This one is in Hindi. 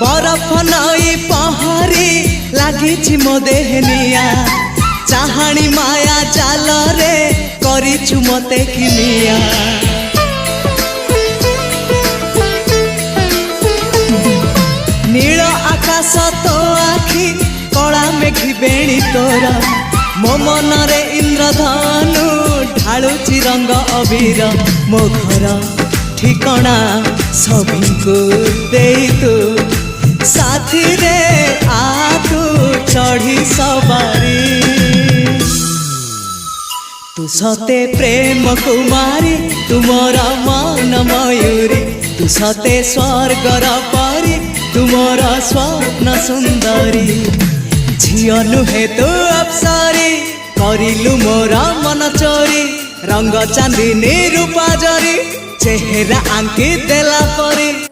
बरफ नई पहरी लागिछि मो देहनिया चाहाणी माया जाल रे करिछु मते किनिया नील आकाश तो आखि कला मेघी बेणी तोर मो मन रे इंद्रधनु ढालुची रंग अबीर मो घर ठिकणा सभी को दे तू साथी रे आ तू चढ़ी सवारी तू सते प्रेम कुमारी तुमर मन मयूरी तू सते स्वर्गर परी तुमर स्वप्न सुंदरी झियो नुहे तू अप्सरी करिलु मोर मन चोरी रंग चांदनी रूपा जरी चेहरा आंकी देला परी